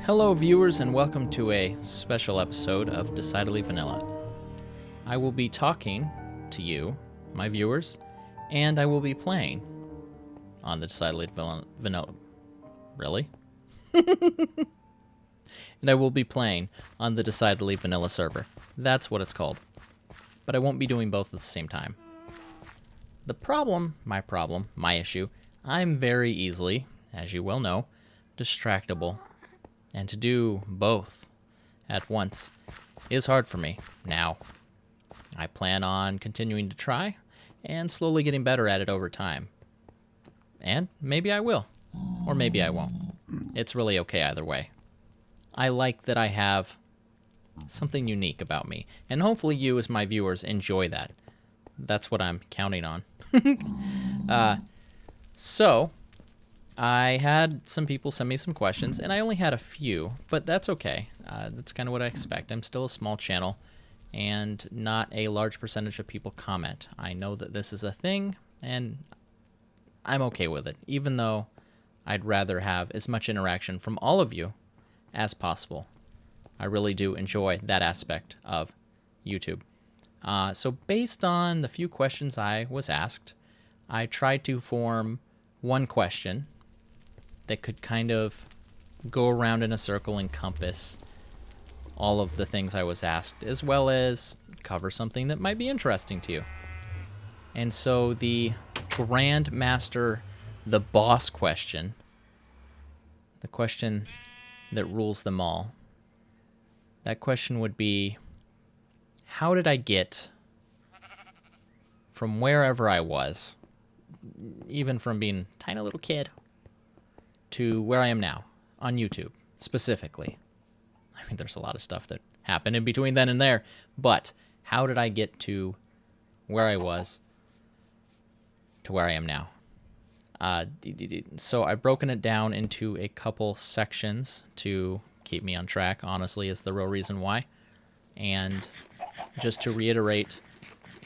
Hello, viewers, and welcome to a special episode of Decidedly Vanilla. I will be talking to you, my viewers, and I will be playing on the Decidedly Vanilla. Really? And I will be playing on the Decidedly Vanilla server. That's what it's called. But I won't be doing both at the same time. My issue, I'm very easily, as you well know, distractible. And to do both at once is hard for me now. I plan on continuing to try and slowly getting better at it over time. And maybe I will, or maybe I won't. It's really okay either way. I like that I have something unique about me, and hopefully you as my viewers enjoy that. That's what I'm counting on. So, I had some people send me some questions, and I only had a few, but that's okay. That's kind of what I expect. I'm still a small channel, and not a large percentage of people comment. I know that this is a thing, and I'm okay with it, even though I'd rather have as much interaction from all of you as possible. I really do enjoy that aspect of YouTube. So based on the few questions I was asked, I tried to form one question that could kind of go around in a circle, encompass all of the things I was asked, as well as cover something that might be interesting to you. And so the Grandmaster, the boss question, the question that rules them all, that question would be, how did I get from wherever I was, even from being a tiny little kid, to where I am now, on YouTube, specifically? I mean, there's a lot of stuff that happened in between then and there, but how did I get to where I was to where I am now? So I've broken it down into a couple sections to keep me on track, honestly, is the real reason why. And just to reiterate,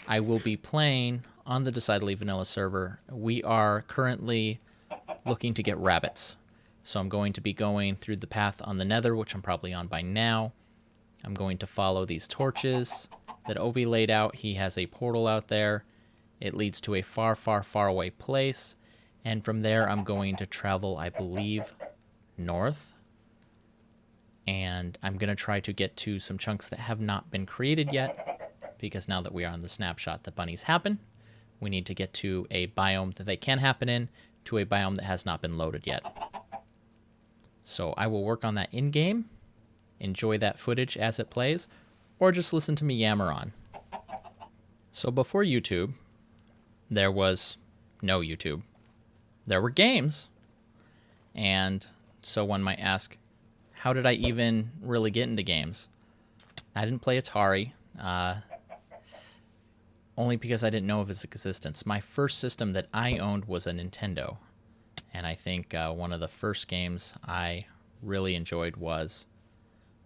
I will be playing on the Decidedly Vanilla server. We are currently looking to get rabbits. So I'm going to be going through the path on the Nether, which I'm probably on by now. I'm going to follow these torches that Ovi laid out. He has a portal out there. It leads to a far, far, far away place. And from there, I'm going to travel, I believe, north. And I'm going to try to get to some chunks that have not been created yet, because now that we are on the snapshot that bunnies happen, we need to get to a biome that they can happen in, to a biome that has not been loaded yet. So I will work on that in-game, enjoy that footage as it plays, or just listen to me yammer on. So before YouTube, there was no YouTube. There were games. And so one might ask, how did I even really get into games? I didn't play Atari, only because I didn't know of its existence. My first system that I owned was a Nintendo. And I think one of the first games I really enjoyed was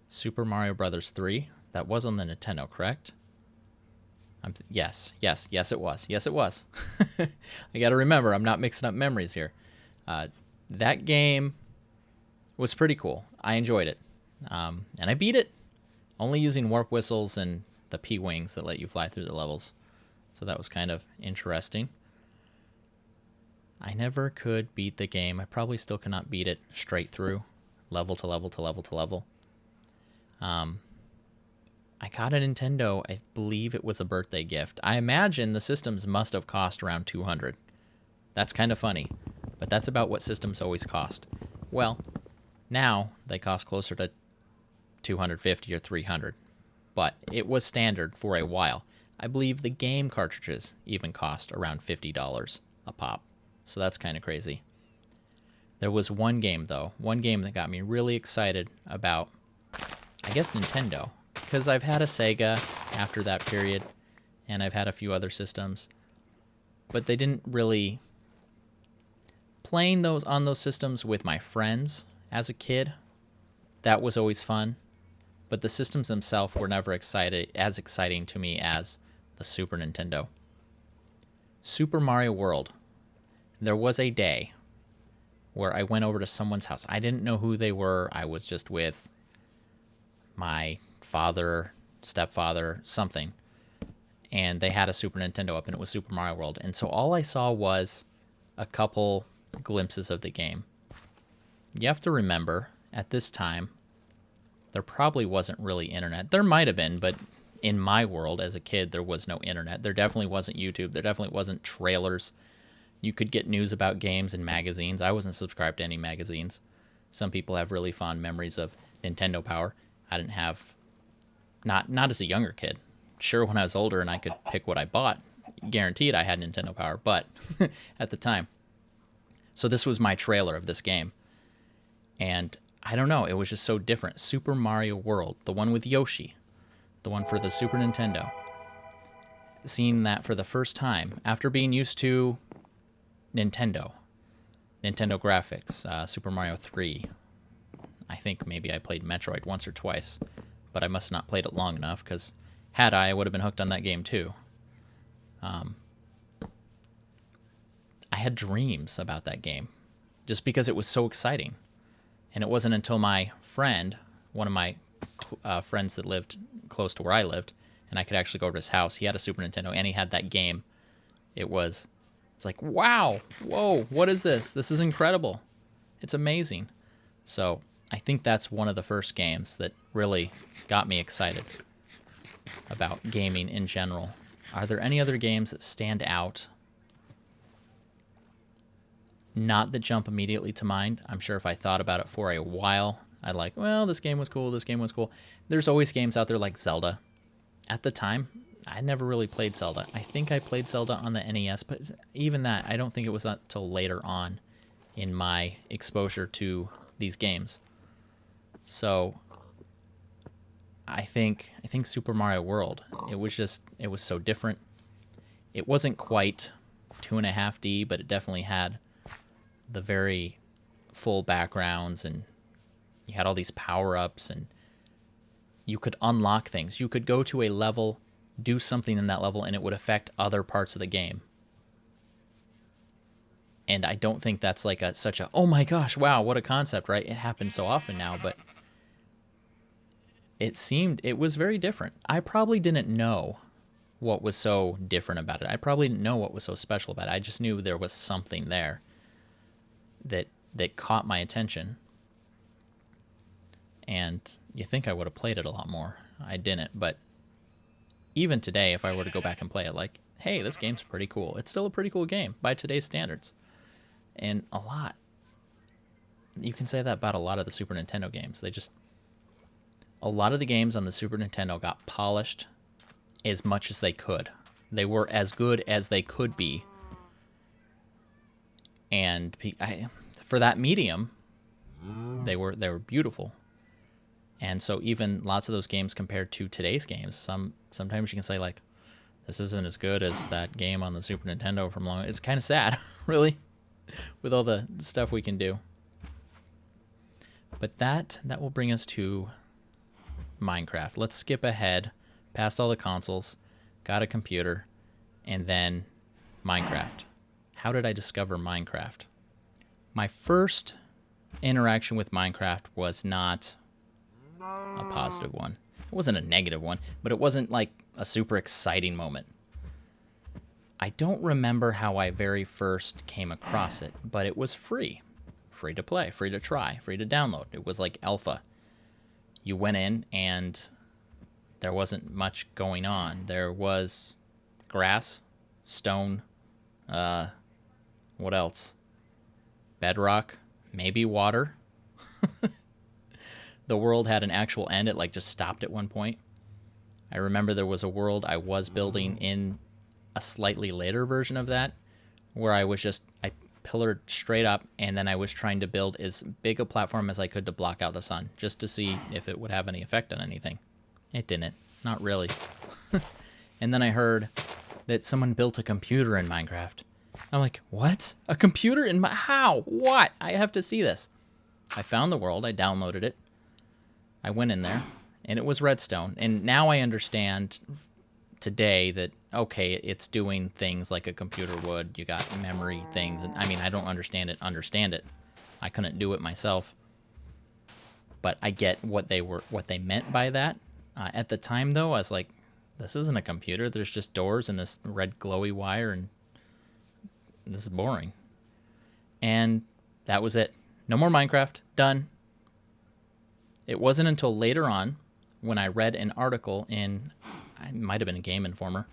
Super Mario Bros. 3. That was on the Nintendo, correct? Yes, it was. Yes, it was. I got to remember, I'm not mixing up memories here. That game was pretty cool. I enjoyed it. And I beat it only using warp whistles and the P-wings that let you fly through the levels. So that was kind of interesting. I never could beat the game. I probably still cannot beat it straight through, level to level to level to level. I got a Nintendo. I believe it was a birthday gift. I imagine the systems must have cost around $200. That's kind of funny, but that's about what systems always cost. Well, now they cost closer to $250 or $300, but it was standard for a while. I believe the game cartridges even cost around $50 a pop. So that's kind of crazy. There was one game, though. One game that got me really excited about, I guess, Nintendo. Because I've had a Sega after that period, and I've had a few other systems. But they didn't really... Playing those on those systems with my friends as a kid, that was always fun. But the systems themselves were never as exciting to me as the Super Nintendo. Super Mario World. There was a day where I went over to someone's house. I didn't know who they were. I was just with my father, stepfather, something. And they had a Super Nintendo up, and it was Super Mario World. And so all I saw was a couple glimpses of the game. You have to remember, at this time, there probably wasn't really internet. There might have been, but in my world as a kid, there was no internet. There definitely wasn't YouTube. There definitely wasn't trailers. You could get news about games in magazines. I wasn't subscribed to any magazines. Some people have really fond memories of Nintendo Power. I didn't have, not as a younger kid. Sure, when I was older and I could pick what I bought, guaranteed I had Nintendo Power, but at the time. So this was my trailer of this game. And I don't know, it was just so different. Super Mario World, the one with Yoshi, the one for the Super Nintendo. Seeing that for the first time, after being used to Nintendo graphics, Super Mario 3. I think maybe I played Metroid once or twice, but I must have not played it long enough, because had I would have been hooked on that game too. I had dreams about that game just because it was so exciting. And it wasn't until my friend, one of my friends that lived close to where I lived, and I could actually go over to his house. He had a Super Nintendo, and he had that game. It's like, wow, whoa, what is this? This is incredible. It's amazing. So I think that's one of the first games that really got me excited about gaming in general. Are there any other games that stand out? Not that jump immediately to mind. I'm sure if I thought about it for a while, I'd like, well, this game was cool, this game was cool. There's always games out there like Zelda. At the time, I never really played Zelda. I think I played Zelda on the NES, but even that, I don't think it was until later on in my exposure to these games. So I think Super Mario World, it was so different. It wasn't quite 2.5D, but it definitely had the very full backgrounds, and you had all these power-ups, and you could unlock things. You could go to a level, do something in that level, and it would affect other parts of the game. And I don't think that's like such a, oh my gosh, wow, what a concept, right? It happens so often now, but it was very different. I probably didn't know what was so different about it. I probably didn't know what was so special about it. I just knew there was something there that caught my attention. And you think I would have played it a lot more. I didn't, but even today, if I were to go back and play it, like, hey, this game's pretty cool. It's still a pretty cool game by today's standards. And you can say that about a lot of the Super Nintendo games. A lot of the games on the Super Nintendo got polished as much as they could. They were as good as they could be. And for that medium, they were beautiful. And so even lots of those games compared to today's games, sometimes you can say, like, this isn't as good as that game on the Super Nintendo from long. It's kind of sad, really, with all the stuff we can do. But that will bring us to Minecraft. Let's skip ahead past all the consoles, got a computer, and then Minecraft. How did I discover Minecraft? My first interaction with Minecraft was not a positive one. It wasn't a negative one, but it wasn't like a super exciting moment. I don't remember how I very first came across it, but it was free. Free to play, free to try, free to download. It was like alpha. You went in and there wasn't much going on. There was grass, stone, what else? Bedrock, maybe water. The world had an actual end. It like just stopped at one point. I remember there was a world I was building in a slightly later version of that, where I pillared straight up, and then I was trying to build as big a platform as I could to block out the sun, just to see if it would have any effect on anything. It didn't. Not really. And then I heard that someone built a computer in Minecraft. I'm like, what? A computer in how? What? I have to see this. I found the world. I downloaded it. I went in there, and it was redstone. And now I understand today that, okay, it's doing things like a computer would. You got memory things. And I mean, I don't understand it. I couldn't do it myself. But I get what they meant by that. At the time, though, I was like, this isn't a computer. There's just doors and this red glowy wire, and this is boring. And that was it. No more Minecraft. Done. It wasn't until later on when I read an article in, it might have been a Game Informer,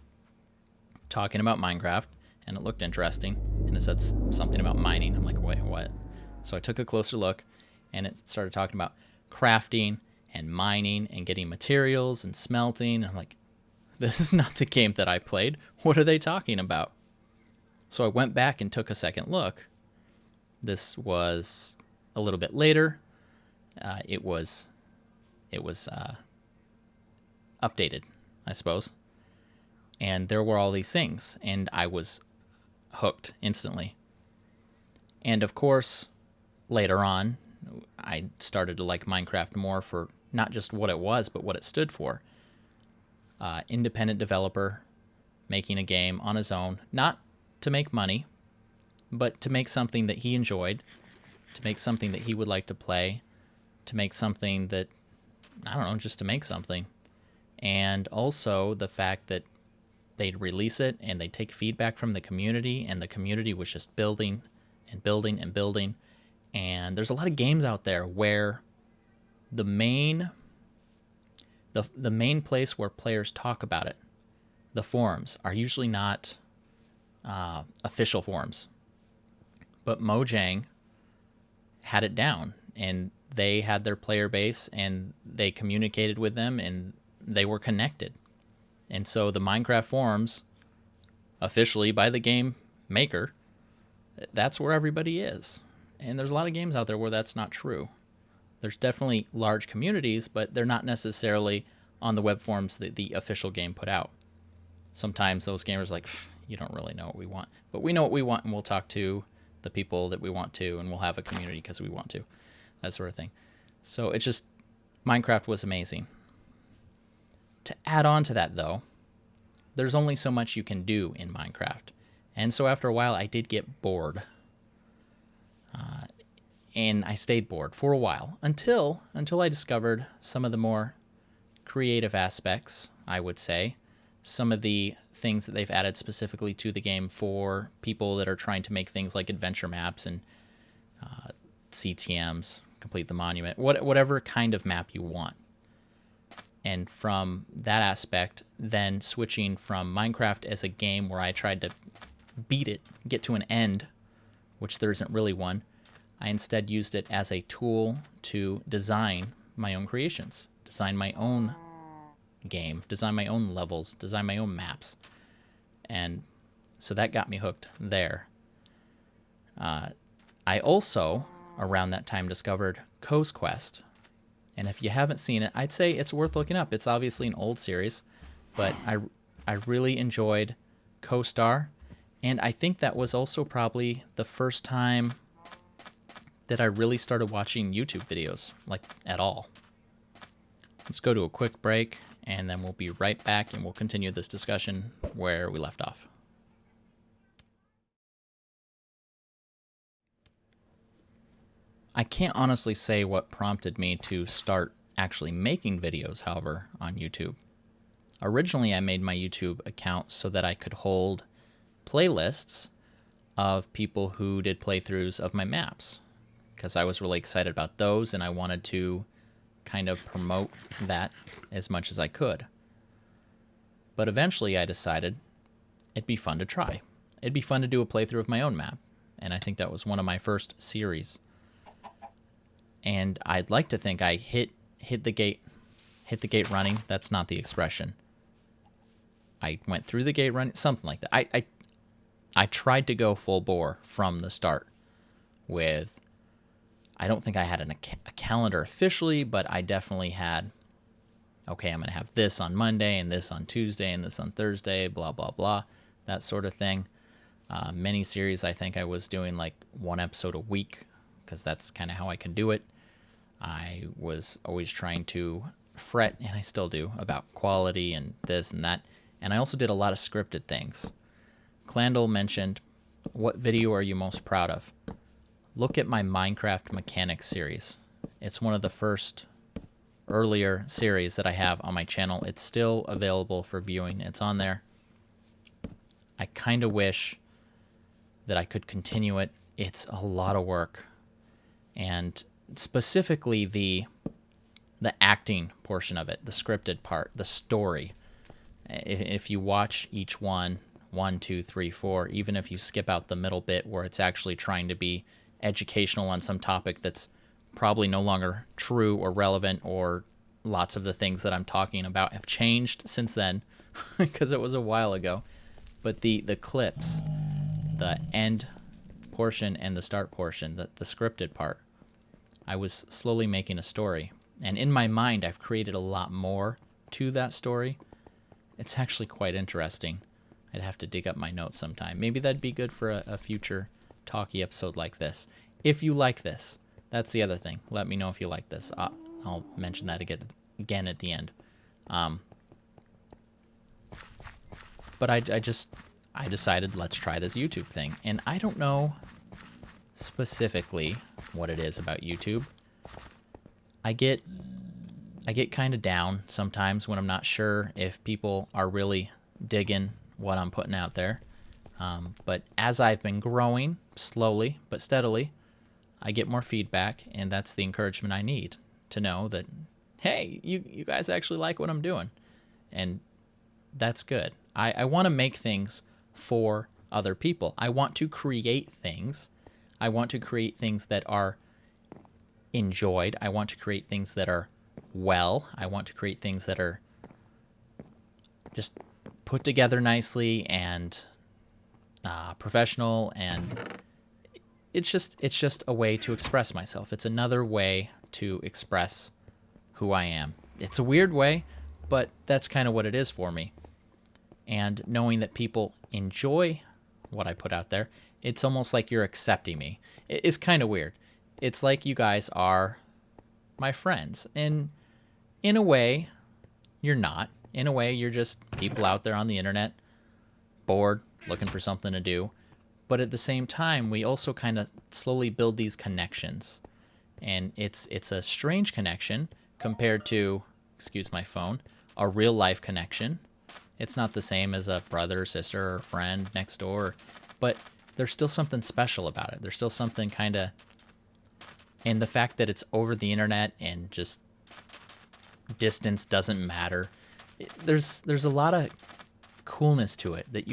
talking about Minecraft, and it looked interesting, and it said something about mining. I'm like, wait, what? So I took a closer look, and it started talking about crafting and mining and getting materials and smelting. And I'm like, this is not the game that I played. What are they talking about? So I went back and took a second look. This was a little bit later. It was updated, I suppose. And there were all these things, and I was hooked instantly. And of course, later on, I started to like Minecraft more for not just what it was, but what it stood for. Independent developer making a game on his own, not to make money, but to make something that he enjoyed, to make something that he would like to play, to make something that, I don't know, just to make something. And also the fact that they'd release it and they'd take feedback from the community, and the community was just building and building and building. And there's a lot of games out there where the main place where players talk about it, the forums, are usually not official forums. But Mojang had it down, and they had their player base, and they communicated with them, and they were connected. And so the Minecraft forums, officially by the game maker, that's where everybody is. And there's a lot of games out there where that's not true. There's definitely large communities, but they're not necessarily on the web forums that the official game put out. Sometimes those gamers are like, you don't really know what we want. But we know what we want, and we'll talk to the people that we want to, and we'll have a community because we want to. That sort of thing. So it's just, Minecraft was amazing. To add on to that, though, there's only so much you can do in Minecraft. And so after a while, I did get bored. And I stayed bored for a while until I discovered some of the more creative aspects, I would say. Some of the things that they've added specifically to the game for people that are trying to make things like adventure maps and CTMs, complete the monument, whatever kind of map you want. And from that aspect, then switching from Minecraft as a game where I tried to beat it, get to an end, which there isn't really one, I instead used it as a tool to design my own creations, design my own game, design my own levels, design my own maps. And so that got me hooked there. I also, around that time, discovered Co's Quest. And if you haven't seen it, I'd say it's worth looking up. It's obviously an old series, but I really enjoyed Co-Star. And I think that was also probably the first time that I really started watching YouTube videos, like, at all. Let's go to a quick break, and then we'll be right back, and we'll continue this discussion where we left off. I can't honestly say what prompted me to start actually making videos, however, on YouTube. Originally, I made my YouTube account so that I could hold playlists of people who did playthroughs of my maps, because I was really excited about those, and I wanted to kind of promote that as much as I could. But eventually I decided it'd be fun to try. It'd be fun to do a playthrough of my own map, and I think that was one of my first series. And I'd like to think I hit the gate running. That's not the expression. I went through the gate running, something like that. I tried to go full bore from the start with, I don't think I had a calendar officially, but I definitely had, okay, I'm going to have this on Monday, and this on Tuesday, and this on Thursday, blah, blah, blah, that sort of thing. Mini-series, I think I was doing like one episode a week, because that's kind of how I can do it. I was always trying to fret, and I still do, about quality and this and that. And I also did a lot of scripted things. Clandle mentioned, what video are you most proud of? look at my Minecraft mechanics series. It's one of the first earlier series that I have on my channel. It's still available for viewing. It's on there. I kind of wish that I could continue it. It's a lot of work. And specifically the acting portion of it, the scripted part, the story. If you watch each one, 1, 2, 3, 4, even if you skip out the middle bit where it's actually trying to be educational on some topic that's probably no longer true or relevant, or lots of the things that I'm talking about have changed since then because it was a while ago. But the clips, the end portion and the start portion, the scripted part, I was slowly making a story. And in my mind, I've created a lot more to that story. It's actually quite interesting. I'd have to dig up my notes sometime. Maybe that'd be good for a future talky episode like this. If you like this, that's the other thing. Let me know if you like this. I'll mention that again at the end. But I decided, let's try this YouTube thing. And I don't know specifically what it is about YouTube. I get kind of down sometimes when I'm not sure if people are really digging what I'm putting out there. But as I've been growing slowly but steadily, I get more feedback, and that's the encouragement I need to know that, hey, you guys actually like what I'm doing. And that's good. I want to make things for other people. I want to create things. I want to create things that are enjoyed. I want to create things that are well. I want to create things that are just put together nicely and professional, and it's just a way to express myself. It's another way to express who I am. It's a weird way, but that's kind of what it is for me. And knowing that people enjoy what I put out there, it's almost like you're accepting me. It's kind of weird. It's like you guys are my friends. And in a way, you're not. In a way, you're just people out there on the internet, bored, looking for something to do. But at the same time, we also kind of slowly build these connections. And it's a strange connection compared to, excuse my phone, a real life connection. It's not the same as a brother or sister or friend next door, but there's still something special about it. There's still something kind of, and the fact that it's over the internet and just distance doesn't matter. There's a lot of coolness to it that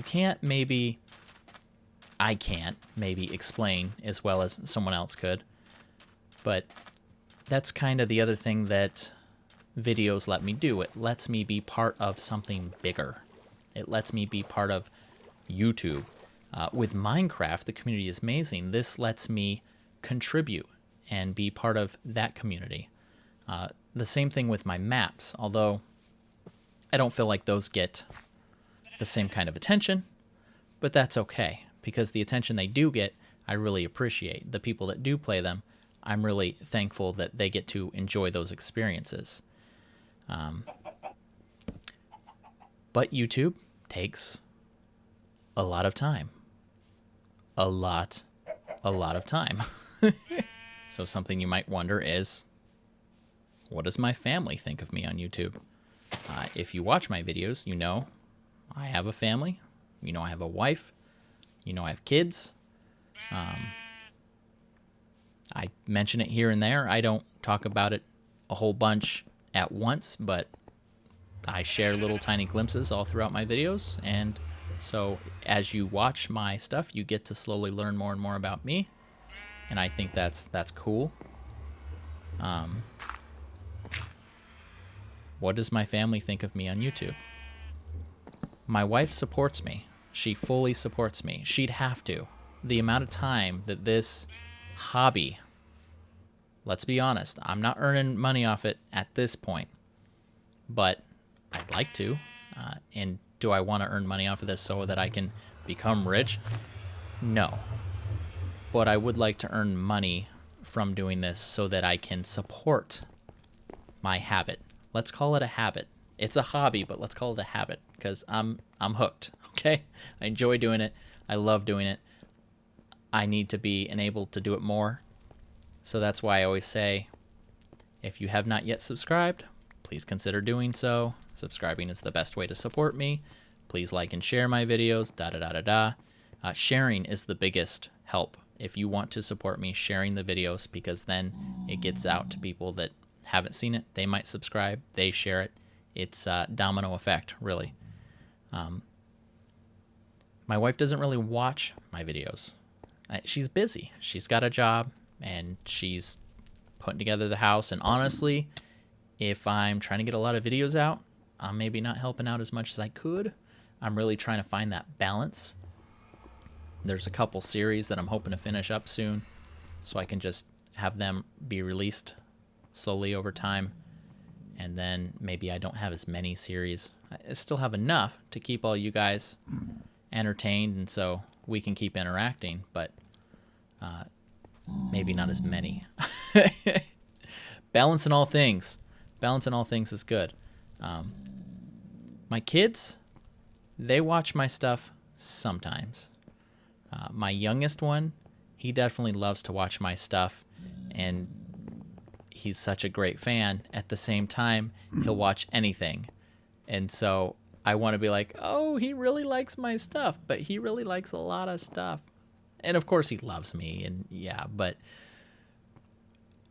I can't maybe explain as well as someone else could. But that's kind of the other thing that videos let me do. It lets me be part of something bigger. It lets me be part of YouTube. With Minecraft, the community is amazing. This lets me contribute and be part of that community. The same thing with my maps, although I don't feel like those get the same kind of attention, but that's okay, because the attention they do get, I really appreciate. The people that do play them, I'm really thankful that they get to enjoy those experiences. But YouTube takes a lot of time. A lot of time. So something you might wonder is, what does my family think of me on YouTube? If you watch my videos, you know I have a family. You know I have a wife. You know I have kids. I mention it here and there. I don't talk about it a whole bunch at once, but I share little tiny glimpses all throughout my videos. And so as you watch my stuff, you get to slowly learn more and more about me. And I think that's cool. What does my family think of me on YouTube? My wife supports me. She fully supports me. She'd have to. The amount of time that this hobby, let's be honest, I'm not earning money off it at this point, but I'd like to. And do I want to earn money off of this so that I can become rich? No. But I would like to earn money from doing this so that I can support my habit. Let's call it a habit. It's a hobby, but let's call it a habit, because I'm hooked, okay? I enjoy doing it. I love doing it. I need to be enabled to do it more, So that's why I always say, if you have not yet subscribed, please consider doing so. Subscribing is the best way to support me. Please like and share my videos, sharing is the biggest help. If you want to support me, sharing the videos, because then it gets out to people that haven't seen it. They might subscribe, they share it. It's a domino effect, really. My wife doesn't really watch my videos. She's busy. She's got a job, and she's putting together the house. And honestly, if I'm trying to get a lot of videos out, I'm maybe not helping out as much as I could. I'm really trying to find that balance. There's a couple series that I'm hoping to finish up soon, so I can just have them be released slowly over time. And then maybe I don't have as many series. I still have enough to keep all you guys entertained, and so we can keep interacting, but maybe not as many. Balance in all things. Balance in all things is good. My kids, they watch my stuff sometimes. My youngest one, he definitely loves to watch my stuff, and he's such a great fan. At the same time, he'll watch anything. And so I want to be like, oh, he really likes my stuff, but he really likes a lot of stuff. And of course he loves me, and yeah, but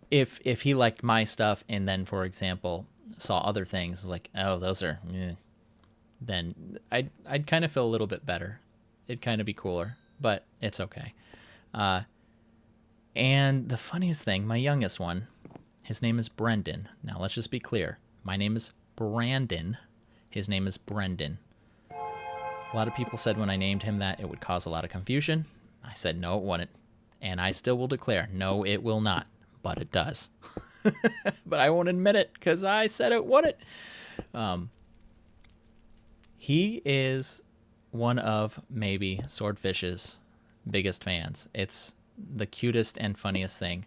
if he liked my stuff and then, for example, saw other things, like, oh, those are, then I'd kind of feel a little bit better. It'd kind of be cooler, but it's okay. And the funniest thing, my youngest one, his name is Brendan. Now, let's just be clear. My name is Brandon. His name is Brendan. A lot of people said when I named him that it would cause a lot of confusion. I said, no, it wouldn't. And I still will declare, no, it will not. But it does. But I won't admit it because I said it wouldn't. He is one of maybe Swordfish's biggest fans. It's the cutest and funniest thing.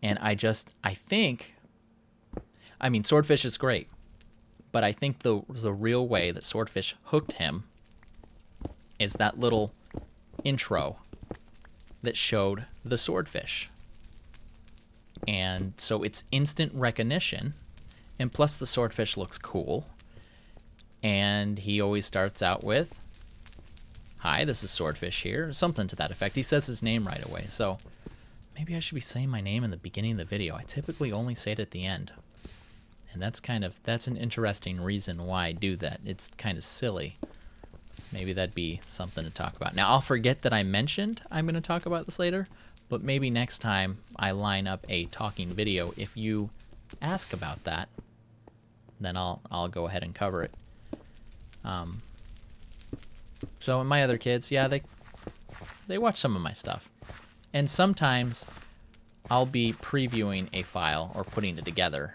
And I think, Swordfish is great, but I think the real way that Swordfish hooked him is that little intro that showed the swordfish. And so it's instant recognition, and plus the swordfish looks cool. And he always starts out with, hi, this is Swordfish here, something to that effect. He says his name right away, so maybe I should be saying my name in the beginning of the video. I typically only say it at the end. And that's an interesting reason why I do that. It's kind of silly. Maybe that'd be something to talk about. Now, I'll forget that I mentioned I'm going to talk about this later, but maybe next time I line up a talking video, if you ask about that, then I'll go ahead and cover it. So my other kids, yeah, they watch some of my stuff. And sometimes I'll be previewing a file or putting it together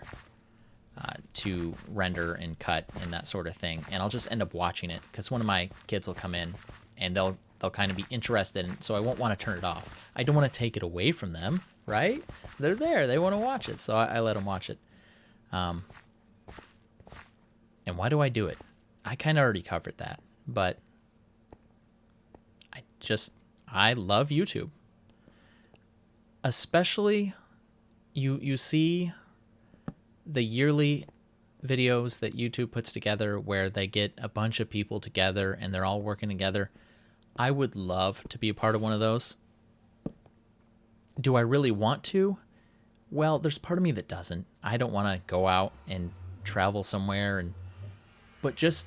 to render and cut and that sort of thing, and I'll just end up watching it because one of my kids will come in and they'll kind of be interested, and so I won't want to turn it off. I don't want to take it away from them, right? They're there, they want to watch it, so I let them watch it. And why do I do it? I kind of already covered that, but I love YouTube. Especially, you see the yearly videos that YouTube puts together where they get a bunch of people together and they're all working together. I would love to be a part of one of those. Do I really want to? Well, there's part of me that doesn't. I don't want to go out and travel somewhere, but just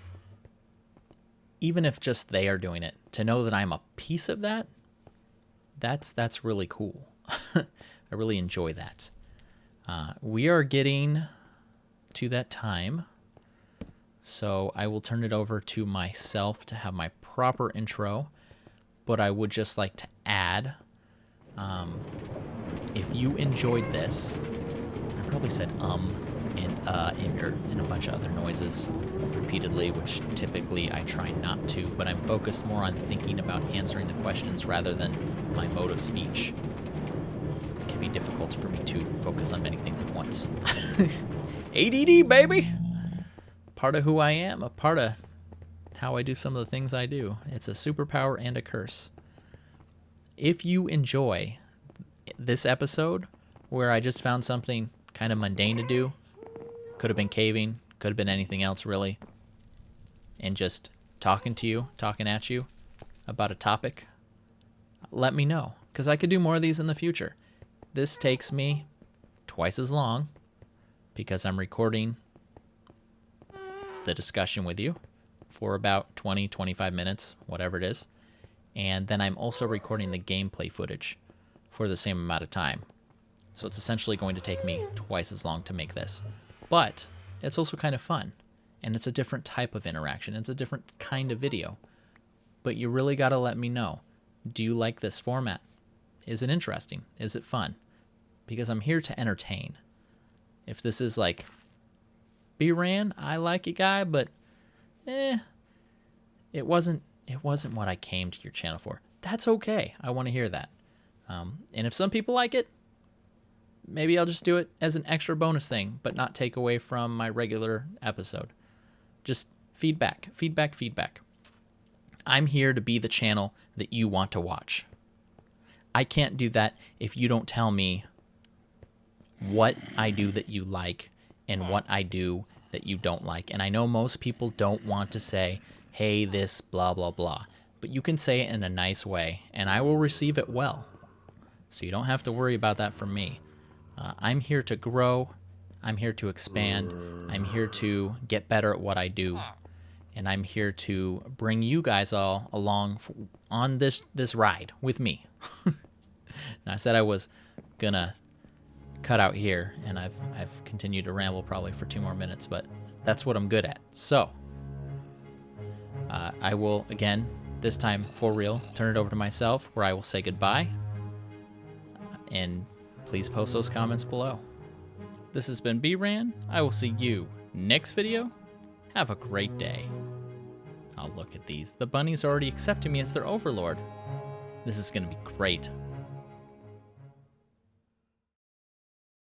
even if just they are doing it, to know that I'm a piece of that, that's really cool. I really enjoy that. We are getting to that time, so I will turn it over to myself to have my proper intro, but I would just like to add, if you enjoyed this, I probably said and a bunch of other noises repeatedly, which typically I try not to, but I'm focused more on thinking about answering the questions rather than my mode of speech. It can be difficult for me to focus on many things at once. ADD, baby! Part of who I am, a part of how I do some of the things I do. It's a superpower and a curse. If you enjoy this episode, where I just found something kind of mundane to do. Could have been caving, could have been anything else really. And just talking at you about a topic, let me know, because I could do more of these in the future. This takes me twice as long because I'm recording the discussion with you for about 20, 25 minutes, whatever it is. And then I'm also recording the gameplay footage for the same amount of time. So it's essentially going to take me twice as long to make this. But it's also kind of fun. And it's a different type of interaction. It's a different kind of video. But you really got to let me know. Do you like this format? Is it interesting? Is it fun? Because I'm here to entertain. If this is like, bRanN, I like it, guy, but it wasn't what I came to your channel for. That's okay. I want to hear that. And if some people like it, maybe I'll just do it as an extra bonus thing, but not take away from my regular episode. Just feedback. I'm here to be the channel that you want to watch. I can't do that if you don't tell me what I do that you like and what I do that you don't like. And I know most people don't want to say, hey, this, blah, blah, blah. But you can say it in a nice way, and I will receive it well. So you don't have to worry about that from me. I'm here to grow. I'm here to expand. I'm here to get better at what I do. And I'm here to bring you guys all along on this ride with me. Now, I said I was going to cut out here, and I've continued to ramble probably for 2 more minutes, but that's what I'm good at. So I will, again, this time for real, turn it over to myself, where I will say goodbye. And please post those comments below. This has been bRanN. I will see you next video. Have a great day. Oh, look at these. The bunnies already accepted me as their overlord. This is going to be great.